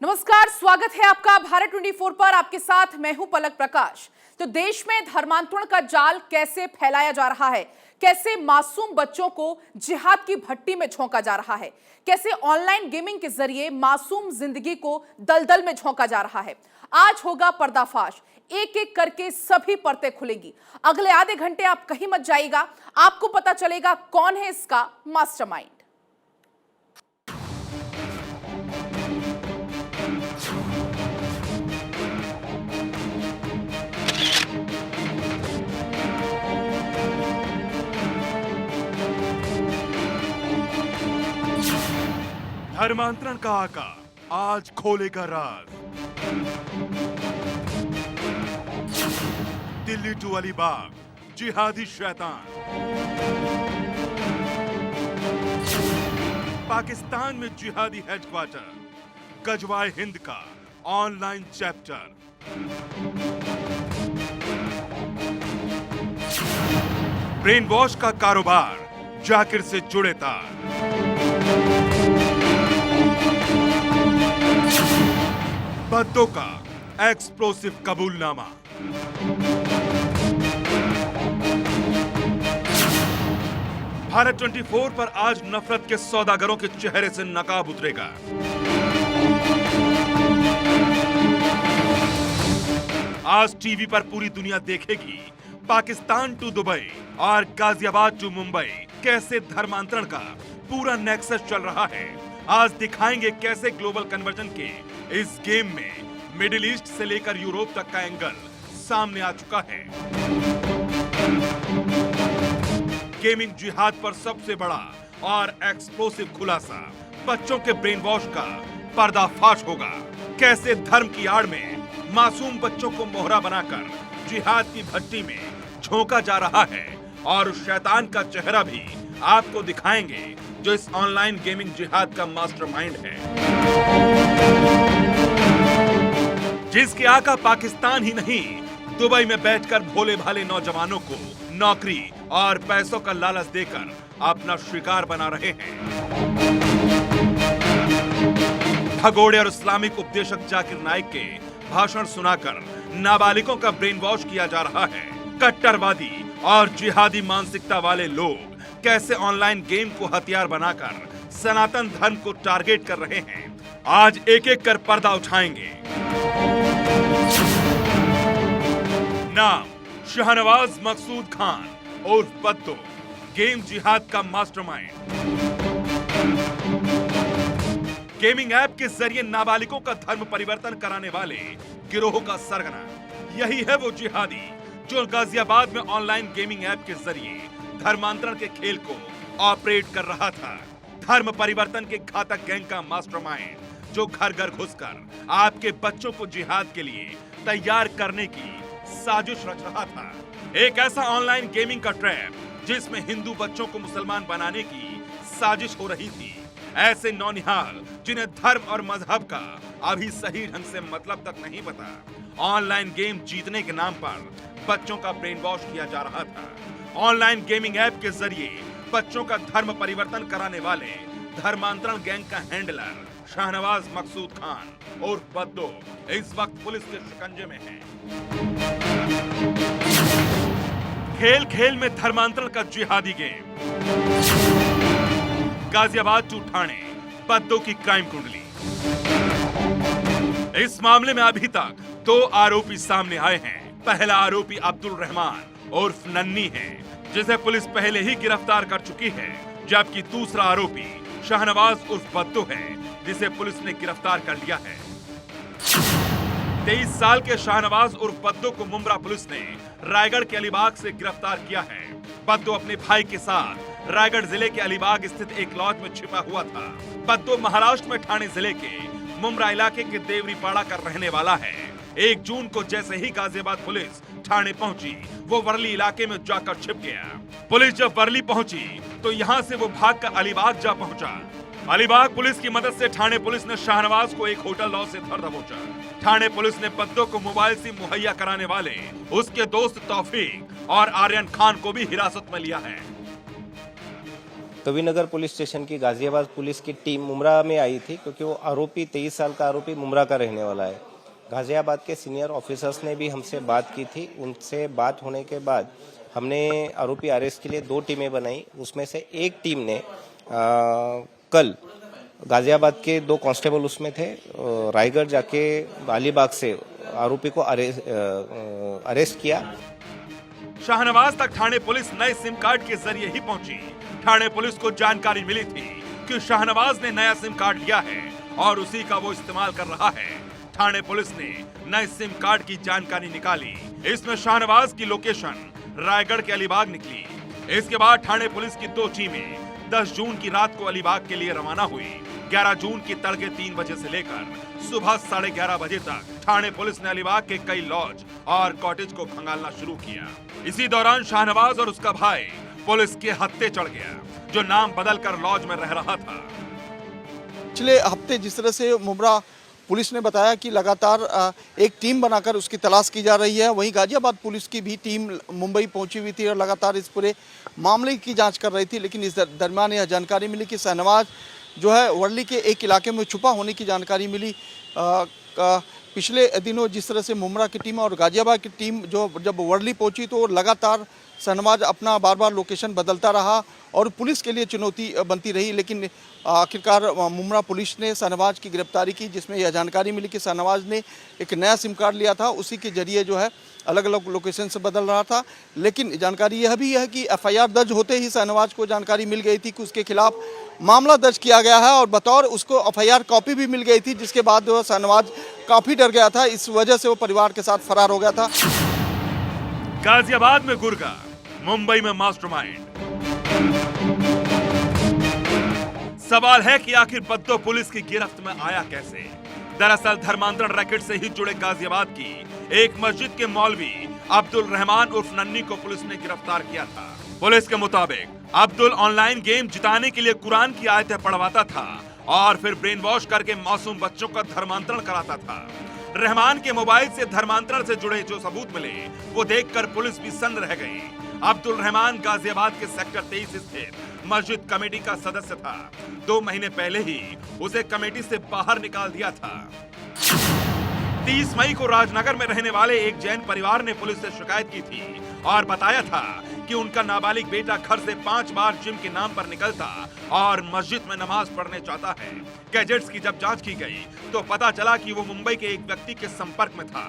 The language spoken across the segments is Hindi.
नमस्कार, स्वागत है आपका भारत 24 पर। आपके साथ मैं हूं पलक प्रकाश। तो देश में धर्मांतरण का जाल कैसे फैलाया जा रहा है, कैसे मासूम बच्चों को जिहाद की भट्टी में झोंका जा रहा है, कैसे ऑनलाइन गेमिंग के जरिए मासूम जिंदगी को दलदल में झोंका जा रहा है। आज होगा पर्दाफाश, एक एक करके सभी परतें खुलेंगी। अगले आधे घंटे आप कहीं मत जाइएगा, आपको पता चलेगा कौन है इसका मास्टरमाइंड। धर्मांतरण का आका आज खोलेगा राज। दिल्ली टू अलीबाग, जिहादी शैतान। पाकिस्तान में जिहादी हेडक्वार्टर, गजवाए हिंद का ऑनलाइन चैप्टर। ब्रेन वॉश का कारोबार, जाकिर से जुड़े तार। बद्दों का एक्सप्लोसिव कबूलनामा। भारत 24 पर आज नफरत के सौदागरों के चेहरे से नकाब उतरेगा। आज टीवी पर पूरी दुनिया देखेगी पाकिस्तान टू दुबई और गाजियाबाद टू मुंबई कैसे धर्मांतरण का पूरा नेक्सस चल रहा है। आज दिखाएंगे कैसे ग्लोबल कन्वर्जन के इस गेम में मिडिल ईस्ट से लेकर यूरोप तक का एंगल सामने आ चुका है। गेमिंग जिहाद पर सबसे बड़ा और एक्सप्लोसिव खुलासा, बच्चों के ब्रेन वॉश का पर्दाफाश होगा। कैसे धर्म की आड़ में मासूम बच्चों को मोहरा बनाकर जिहाद की भट्टी में झोंका जा रहा है, और उस शैतान का चेहरा भी आपको दिखाएंगे जो इस ऑनलाइन गेमिंग जिहाद का मास्टरमाइंड है, जिसके आका पाकिस्तान ही नहीं दुबई में बैठकर भोले भाले नौजवानों को नौकरी और पैसों का लालच देकर अपना शिकार बना रहे हैं। भगोड़े और इस्लामिक उपदेशक जाकिर नाइक के भाषण सुनाकर नाबालिगों का ब्रेन वॉश किया जा रहा है। कट्टरवादी और जिहादी मानसिकता वाले लोग कैसे ऑनलाइन गेम को हथियार बनाकर सनातन धर्म को टारगेट कर रहे हैं, आज एक एक कर पर्दा उठाएंगे। नाम शाहनवाज मकसूद खान उर्फ बद्दो, गेम जिहाद का मास्टरमाइंड। गेमिंग ऐप के जरिए नाबालिगों का धर्म परिवर्तन कराने वाले गिरोह का सरगना यही है वो जिहादी जो गाजियाबाद में ऑनलाइन गेमिंग ऐप के जरिए धर्मांतरण के खेल को ऑपरेट कर रहा था। धर्म परिवर्तन के घातक गैंग का मास्टरमाइंड जो घर घर घुसकर आपके बच्चों को जिहाद के लिए तैयार करने की साजिश रच रहा था। एक ऐसा ऑनलाइन गेमिंग का ट्रैप जिसमें हिंदू बच्चों को मुसलमान बनाने की साजिश हो रही थी। ऐसे नौनिहाल जिन्हें धर्म और मजहब का अभी सही ढंग से मतलब तक नहीं पता, ऑनलाइन गेम जीतने के नाम पर बच्चों का ब्रेन वॉश किया जा रहा था। ऑनलाइन गेमिंग ऐप के जरिए बच्चों का धर्म परिवर्तन कराने वाले धर्मांतरण गैंग का हैंडलर शाहनवाज मकसूद खान और बद्दो इस वक्त पुलिस के शिकंजे में है। खेल खेल में धर्मांतरण का जिहादी गेम। गाजियाबाद टू ठाणे, बद्दो की क्राइम कुंडली। इस मामले में अभी तक 2 आरोपी सामने आए हैं। पहला आरोपी अब्दुल रहमान उर्फ नन्नी है, जिसे पुलिस पहले ही गिरफ्तार कर चुकी है, जबकि दूसरा आरोपी शाहनवाज उर्फ बद्दो है, जिसे पुलिस ने गिरफ्तार कर लिया है। 23 साल के शाहनवाज उर्फ बद्दो को मुंब्रा पुलिस ने रायगढ़ के अलीबाग से गिरफ्तार किया है। बद्दो अपने भाई के साथ रायगढ़ जिले के अलीबाग स्थित एक लॉज में छिपा हुआ था। बद्दो महाराष्ट्र में ठाणे जिले के मुंब्रा इलाके के देवरीपाड़ा का रहने वाला है। 1 जून को जैसे ही गाजियाबाद पुलिस ठाणे पहुंची, वो वर्ली इलाके में जाकर छिप गया। पुलिस जब वर्ली पहुंची तो यहां से वो भागकर अलीबाग जा पहुंचा। अलीबाग पुलिस की मदद से ठाणे पुलिस ने शाहनवाज को एक होटल लॉज से धर दबोचा। ठाणे पुलिस ने बद्दो को मोबाइल सिम मुहैया कराने वाले उसके दोस्त तौफीक और आर्यन खान को भी हिरासत में लिया है। कविनगर पुलिस स्टेशन की गाजियाबाद पुलिस की टीम मुमरा में आई थी, क्योंकि वो आरोपी 23 साल का आरोपी मुमरा का रहने वाला है। गाजियाबाद के सीनियर ऑफिसर्स ने भी हमसे बात की थी। उनसे बात होने के बाद हमने आरोपी अरेस्ट के लिए 2 टीमें बनाई। उसमें से एक टीम ने कल गाजियाबाद के 2 कांस्टेबल उसमें थे, रायगढ़ जाके अलीबाग से आरोपी को अरेस्ट किया। शाहनवाज तक थाने पुलिस नए सिम कार्ड के जरिए ही पहुंची। थाने पुलिस को जानकारी मिली थी कि शाहनवाज ने नया सिम कार्ड लिया है और उसी का वो इस्तेमाल कर रहा है। थाने पुलिस ने नए सिम कार्ड की जानकारी निकाली। इसमें शाहनवाज की लोकेशन रायगढ़ के अलीबाग निकली। इसके बाद थाने पुलिस की 2 टीमें 10 जून की रात को अलीबाग के लिए रवाना हुई। 11 जून की तड़के 3 बजे से लेकर सुबह 11:30 बजे तक थाने पुलिस ने अलीबाग के कई लॉज और कॉटेज को खंगालना शुरू किया। इसी दौरान शाहनवाज और उसका भाई पुलिस के हत्थे चढ़ गया, जो नाम बदलकर लॉज में रह रहा था। पिछले हफ्ते जिस तरह से मुमरा पुलिस ने बताया कि लगातार एक टीम बनाकर उसकी तलाश की जा रही है, वहीं गाजियाबाद पुलिस की भी टीम मुंबई पहुंची हुई थी और लगातार इस पूरे मामले की जांच कर रही थी। लेकिन इस दरमियान यह जानकारी मिली कि शाहनवाज जो है वर्ली के एक इलाके में छुपा होने की जानकारी मिली। पिछले दिनों जिस तरह से मुमरा की टीम और गाजियाबाद की टीम जब वर्ली पहुंची तो लगातार शाहनवाज अपना बार बार लोकेशन बदलता रहा और पुलिस के लिए चुनौती बनती रही। लेकिन आखिरकार मुमरा पुलिस ने शाहनवाज की गिरफ्तारी की, जिसमें यह जानकारी मिली कि शाहनवाज ने एक नया सिम कार्ड लिया था, उसी के जरिए जो है अलग अलग लोकेशन से बदल रहा था। लेकिन जानकारी यह भी है कि एफआईआर दर्ज होते ही शाहनवाज को जानकारी मिल गई थी कि उसके खिलाफ मामला दर्ज किया गया है और बतौर उसको एफआईआर कॉपी भी मिल गई थी, जिसके बाद वो शाहनवाज काफ़ी डर गया था। इस वजह से वो परिवार के साथ फरार हो गया था। गाजियाबाद में गुर्गा, मुंबई में मास्टरमाइंड। सवाल है कि आखिर बद्दो पुलिस की गिरफ्त में आया कैसे? दरअसल धर्मांतरण रैकेट से ही जुड़े गाजियाबाद की एक मस्जिद के मौलवी अब्दुल रहमान उर्फ नन्नी को पुलिस ने गिरफ्तार किया था। पुलिस के मुताबिक अब्दुल ऑनलाइन गेम जिताने के लिए कुरान की आयतें पढ़वाता था और फिर ब्रेन वॉश करके मासूम बच्चों का धर्मांतरण कराता था। रहमान के मोबाइल से धर्मांतरण से जुड़े जो सबूत मिले वो देखकर पुलिस भी सन्न रह गई। अब्दुल रहमान गाजियाबाद के सेक्टर 23 स्थित मस्जिद कमेटी का सदस्य था। 2 महीने पहले ही उसे कमेटी से बाहर निकाल दिया था। 30 मई को राजनगर में रहने वाले एक जैन परिवार ने पुलिस से शिकायत की थी और बताया था कि उनका नाबालिग बेटा घर से 5 बार जिम के नाम पर निकलता और मस्जिद में नमाज पढ़ने जाता है। गैजेट्स की जब जांच की गई तो पता चला कि वो मुंबई के एक व्यक्ति के संपर्क में था।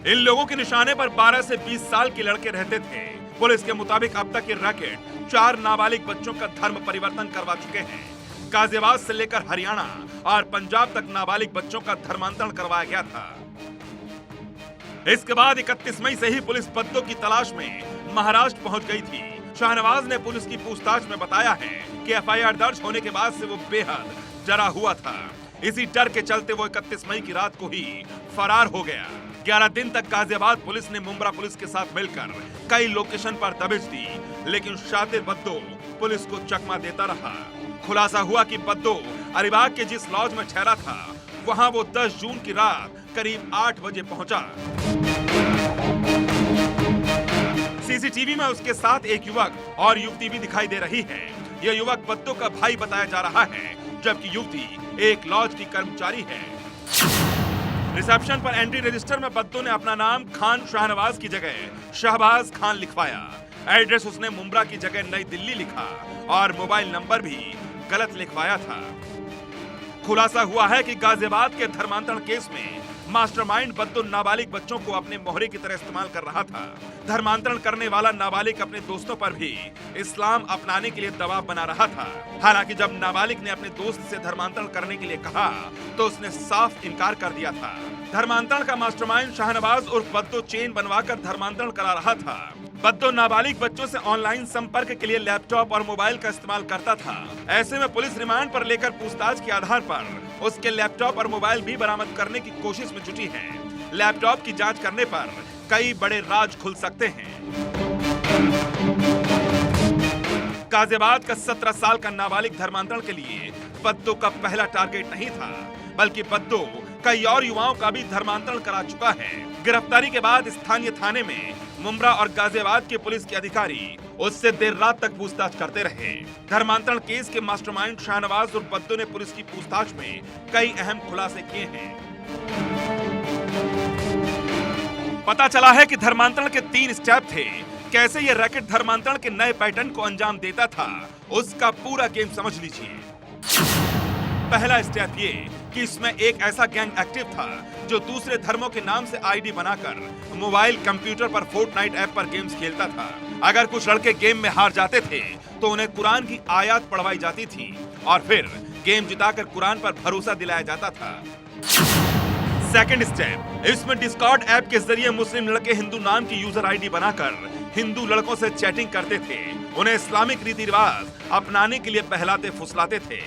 इन लोगों के निशाने पर 12 से 20 साल के लड़के रहते थे। पुलिस के मुताबिक अब तक ये रैकेट 4 नाबालिग बच्चों का धर्म परिवर्तन करवा चुके हैं। गाजियाबाद से लेकर हरियाणा और पंजाब तक नाबालिग बच्चों का धर्मांतरण करवाया गया था। इसके बाद 31 मई से ही पुलिस बद्दो की तलाश में महाराष्ट्र पहुंच गई थी। शाहनवाज ने पुलिस की पूछताछ में बताया है कि एफआईआर दर्ज होने के बाद से वो बेहद डरा हुआ था। इसी डर के चलते वो 31 मई की रात को ही फरार हो गया। 11 दिन तक गाजियाबाद पुलिस ने मुंबरा पुलिस के साथ मिलकर कई लोकेशन पर दबिश दी, लेकिन शातिर बद्दो पुलिस को चकमा देता रहा। खुलासा हुआ कि बद्दो अलीबाग के जिस लॉज में ठहरा था वहां वो 10 जून की रात करीब 8 बजे पहुंचा। सीसीटीवी में उसके साथ एक युवक और युवती भी दिखाई दे रही है। यह युवक बद्दो का भाई बताया जा रहा है, जबकि युवती एक लॉज की कर्मचारी है। रिसेप्शन पर एंट्री रजिस्टर में बद्दो ने अपना नाम खान शाहनवाज की जगह शहबाज खान लिखवाया। एड्रेस उसने मुंब्रा की जगह नई दिल्ली लिखा और मोबाइल नंबर भी गलत लिखवाया था। खुलासा हुआ है कि गाजियाबाद के धर्मांतरण केस में मास्टरमाइंड बद्दो नाबालिग बच्चों को अपने मोहरे की तरह इस्तेमाल कर रहा था। धर्मांतरण करने वाला नाबालिग अपने दोस्तों पर भी इस्लाम अपनाने के लिए दबाव बना रहा था। हालांकि जब नाबालिग ने अपने दोस्त से धर्मांतरण करने के लिए कहा तो उसने साफ इनकार कर दिया था। धर्मांतरण का मास्टरमाइंड शाहनवाज उर्फ बद्दो चेन बनवाकर धर्मांतरण करा रहा था। बद्दो नाबालिग बच्चों से ऑनलाइन संपर्क के लिए लैपटॉप और मोबाइल का इस्तेमाल करता था। ऐसे में पुलिस रिमांड पर लेकर पूछताछ के आधार पर उसके लैपटॉप और मोबाइल भी बरामद करने की कोशिश में जुटी है। लैपटॉप की जांच करने पर कई बड़े राज खुल सकते हैं। गाजियाबाद का 17 साल का नाबालिग धर्मांतरण के लिए बद्दो का पहला टारगेट नहीं था, बल्कि बद्दो कई और युवाओं का भी धर्मांतरण करा चुका है। गिरफ्तारी के बाद स्थानीय थाने में मुमरा और गाजियाबाद के पुलिस के अधिकारी उससे देर रात तक पूछताछ करते रहे। धर्मांतरण केस के मास्टरमाइंड शाहनवाज और बद्दो ने पुलिस की पूछताछ में कई अहम खुलासे किए हैं। पता चला है कि धर्मांतरण के 3 स्टेप थे। कैसे ये रैकेट धर्मांतरण के नए पैटर्न को अंजाम देता था, उसका पूरा गेम समझ लीजिए। पहला स्टेप ये कि इसमें एक ऐसा गैंग एक्टिव था जो दूसरे धर्मों के नाम से आईडी बनाकर मोबाइल कंप्यूटर पर फोर्टनाइट ऐप पर गेम्स खेलता था। अगर कुछ लड़के गेम में हार जाते थे तो उन्हें कुरान की आयत पढ़वाई जाती थी और फिर गेम जिताकर कुरान पर भरोसा दिलाया जाता था। सेकंड स्टेप, इसमें डिस्कॉर्ड ऐप के जरिए मुस्लिम लड़के हिंदू नाम की यूजर आईडी बनाकर हिंदू लड़कों से चैटिंग करते थे, उन्हें इस्लामिक रीति रिवाज अपनाने के लिए बहलाते फुसलाते थे।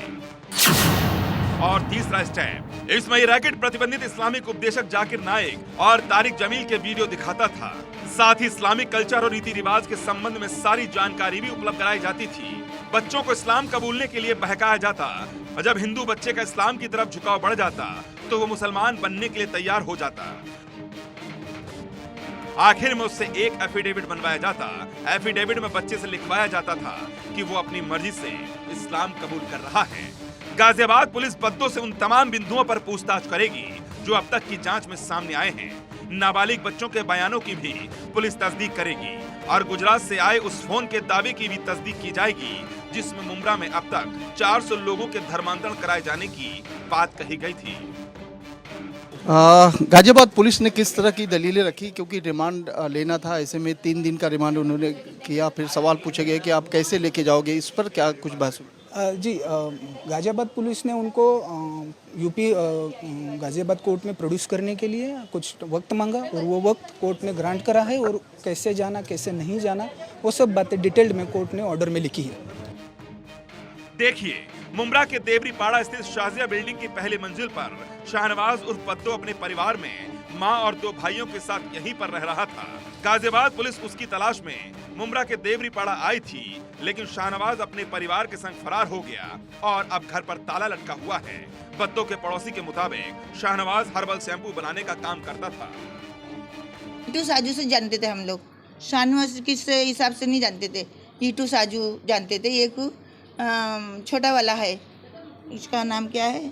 और तीसरा स्टेप, इसमें ये रैकेट प्रतिबंधित इस्लामिक उपदेशक जाकिर नाइक और तारिक जमील के वीडियो दिखाता था। साथ ही इस्लामिक कल्चर और रीति रिवाज के संबंध में सारी जानकारी भी उपलब्ध कराई जाती थी। बच्चों को इस्लाम कबूलने के लिए बहकाया जाता और जब हिंदू बच्चे का इस्लाम की तरफ झुकाव बढ़ जाता तो वो मुसलमान बनने के लिए तैयार हो जाता। आखिर में उससे एक एफिडेविट बनवाया जाता। एफिडेविट में बच्चे से लिखवाया जाता था कि वो अपनी मर्जी से इस्लाम कबूल कर रहा है। गाजियाबाद पुलिस बद्दो से उन तमाम बिंदुओं पर पूछताछ करेगी जो अब तक की जांच में सामने आए हैं। नाबालिग बच्चों के बयानों की भी पुलिस तस्दीक करेगी और गुजरात से आए उस फोन के दावे की भी तस्दीक की जाएगी जिसमें मुमरा में अब तक 400 लोगों के धर्मांतरण कराए जाने की बात कही गई थी। गाजियाबाद पुलिस ने किस तरह की दलीलें रखी, क्योंकि रिमांड लेना था, ऐसे में 3 दिन का रिमांड उन्होंने किया, फिर सवाल पूछे गए कि आप कैसे लेके जाओगे, इस पर क्या कुछ बहस हुई? जी, गाजियाबाद पुलिस ने उनको यूपी गाजियाबाद कोर्ट में प्रोड्यूस करने के लिए कुछ वक्त मांगा और वो वक्त कोर्ट ने ग्रांट करा है और कैसे जाना कैसे नहीं जाना वो सब बातें डिटेल्ड में कोर्ट ने ऑर्डर में लिखी है। देखिए, मुमरा के देवरीपाड़ा स्थित शाजिया बिल्डिंग की पहली मंजिल पर शाहनवाज उर्फ बद्दो अपने परिवार में मां और 2 भाइयों के साथ यहीं पर रह रहा था। गाजियाबाद पुलिस उसकी तलाश में मुमरा के देवरीपाड़ा आई थी, लेकिन शाहनवाज अपने परिवार के संग फरार हो गया और अब घर पर ताला लटका हुआ है। बद्दो के पड़ोसी के मुताबिक शाहनवाज हर्बल शैम्पू बनाने का काम करता था। ईटू साजू से जानते थे हम लोग, शाहनवाज किस हिसाब से नहीं जानते थे। ईटू साजू जानते थे। एक छोटा वाला है, उसका नाम क्या है,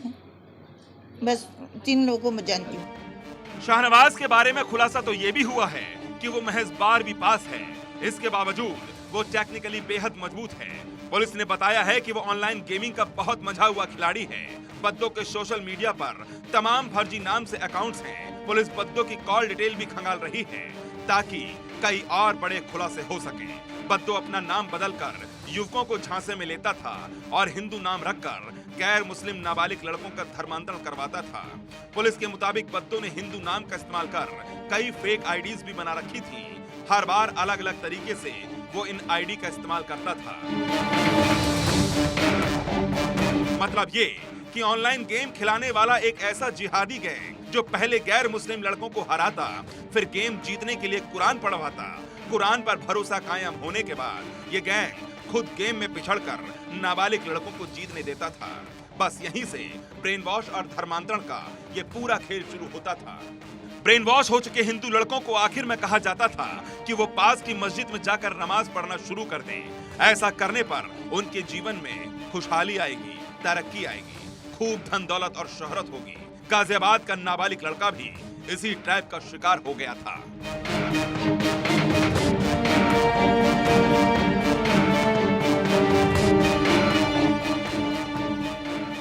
बस 3 लोगों को मैं जानती हूँ। शाहनवाज के बारे में खुलासा तो ये भी हुआ है कि वो महज 12वीं पास है। इसके बावजूद वो टेक्निकली बेहद मजबूत है। पुलिस ने बताया है कि वो ऑनलाइन गेमिंग का बहुत मंझा हुआ खिलाड़ी है। बद्दो के सोशल मीडिया पर तमाम फर्जी नाम से अकाउंट्स हैं। पुलिस बद्दो की कॉल डिटेल भी खंगाल रही है ताकि कई और बड़े खुलासे हो सके। बद्दो अपना नाम बदलकर युवकों को झांसे में लेता था और हिंदू नाम रखकर गैर मुस्लिम नाबालिग लड़कों का धर्मांतरण करवाता था। पुलिस के मुताबिक बद्दो ने हिंदू नाम का इस्तेमाल कर कई फेक आईडीज भी बना रखी थी। हर बार अलग अलग तरीके से वो इन आईडी का इस्तेमाल करता था। मतलब ये कि ऑनलाइन गेम खिलाने वाला एक ऐसा जिहादी गैंग जो पहले गैर मुस्लिम लड़कों को हराता, फिर गेम जीतने के लिए कुरान पढ़वाता। कुरान पर भरोसा कायम होने के बाद ये गैंग खुद गेम में पिछड़कर नाबालिग लड़कों को जीतने देता था। बस यहीं से ब्रेन वॉश और धर्मांतरण का ये पूरा खेल शुरू होता था। ब्रेन वॉश हो चुके हिंदू लड़कों को आखिर में कहा जाता था कि वो पास की मस्जिद में जाकर नमाज पढ़ना शुरू कर दें। ऐसा करने पर उनके जीवन में खुशहाली आएगी, तरक्की आएगी, खूब धन दौलत और शोहरत होगी। गाजियाबाद का नाबालिग लड़का भी इसी ट्रैप का शिकार हो गया था।